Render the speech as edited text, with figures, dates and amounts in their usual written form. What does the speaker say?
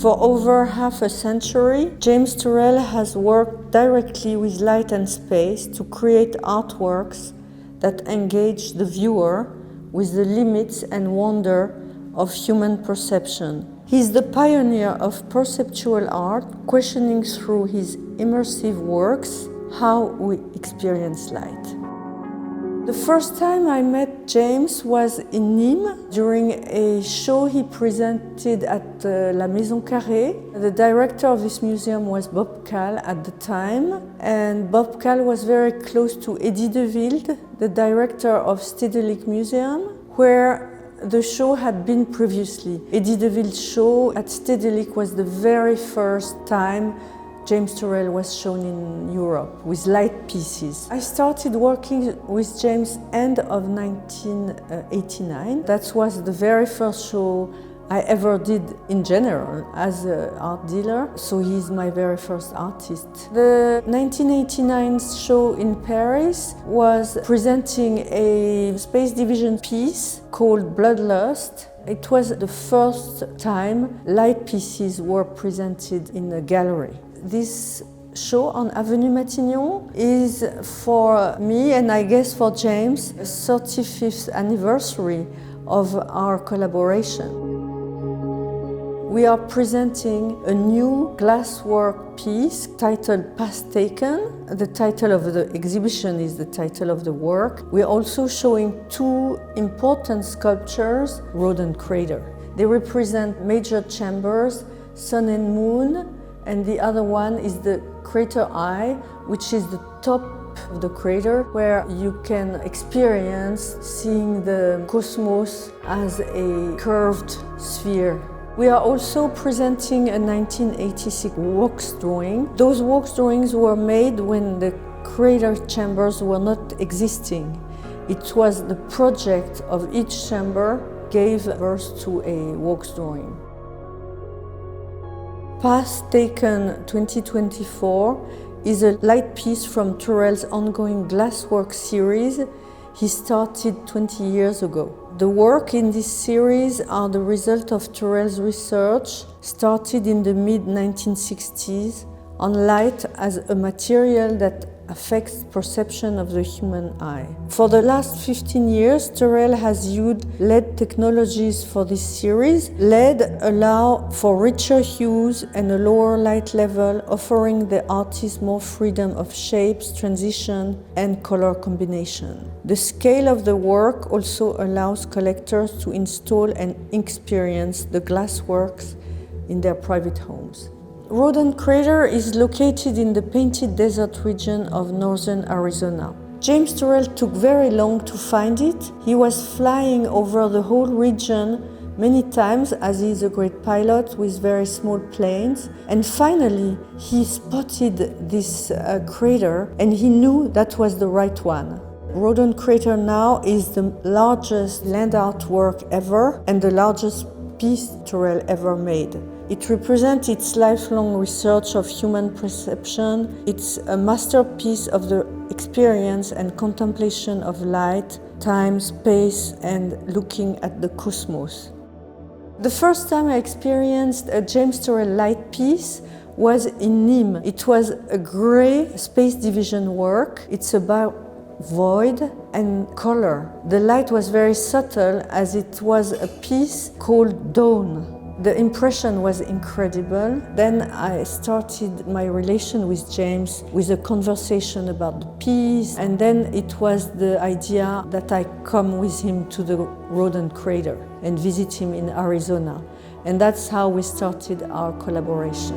For over half a century, James Turrell has worked directly with light and space to create artworks that engage the viewer with the limits and wonder of human perception. He's the pioneer of perceptual art, questioning through his immersive works how we experience light. The first time I met James was in Nîmes during a show he presented at La Maison Carrée. The director of this museum was Bob Kahl at the time, and Bob Kahl was very close to Eddie de Wilde, the director of Stedelijk Museum, where the show had been previously. Eddie de Wilde's show at Stedelijk was the very first time James Turrell was shown in Europe with light pieces. I started working with James end of 1989. That was the very first show I ever did in general as an art dealer, so he's my very first artist. The 1989 show in Paris was presenting a Space Division piece called Bloodlust. It was the first time light pieces were presented in a gallery. This show on Avenue Matignon is for me, and I guess for James, a 35th anniversary of our collaboration. We are presenting a new glasswork piece titled Past Taken. The title of the exhibition is the title of the work. We are also showing two important sculptures, Roden Crater. They represent major chambers, Sun and Moon, and the other one is the crater eye, which is the top of the crater, where you can experience seeing the cosmos as a curved sphere. We are also presenting a 1986 wax drawing. Those wax drawings were made when the crater chambers were not existing. It was the project of each chamber gave birth to a wax drawing. Past Taken 2024 is a light piece from Turrell's ongoing Glassworks series he started 20 years ago. The work in this series are the result of Turrell's research started in the mid-1960s on light as a material that affects perception of the human eye. For the last 15 years, Turrell has used LED technologies for this series. LED allow for richer hues and a lower light level, offering the artist more freedom of shapes, transition, and color combination. The scale of the work also allows collectors to install and experience the Glassworks in their private homes. Roden Crater is located in the Painted Desert region of northern Arizona. James Turrell took very long to find it. He was flying over the whole region many times, as he is a great pilot with very small planes. And finally, he spotted this crater, and he knew that was the right one. Roden Crater now is the largest land art work ever and the largest piece Turrell ever made. It represents its lifelong research of human perception. It's a masterpiece of the experience and contemplation of light, time, space, and looking at the cosmos. The first time I experienced a James Turrell light piece was in Nîmes. It was a gray Space Division work. It's about void and color. The light was very subtle as it was a piece called Dawn. The impression was incredible. Then I started my relation with James with a conversation about the piece, and then it was the idea that I come with him to the Roden Crater and visit him in Arizona. And that's how we started our collaboration.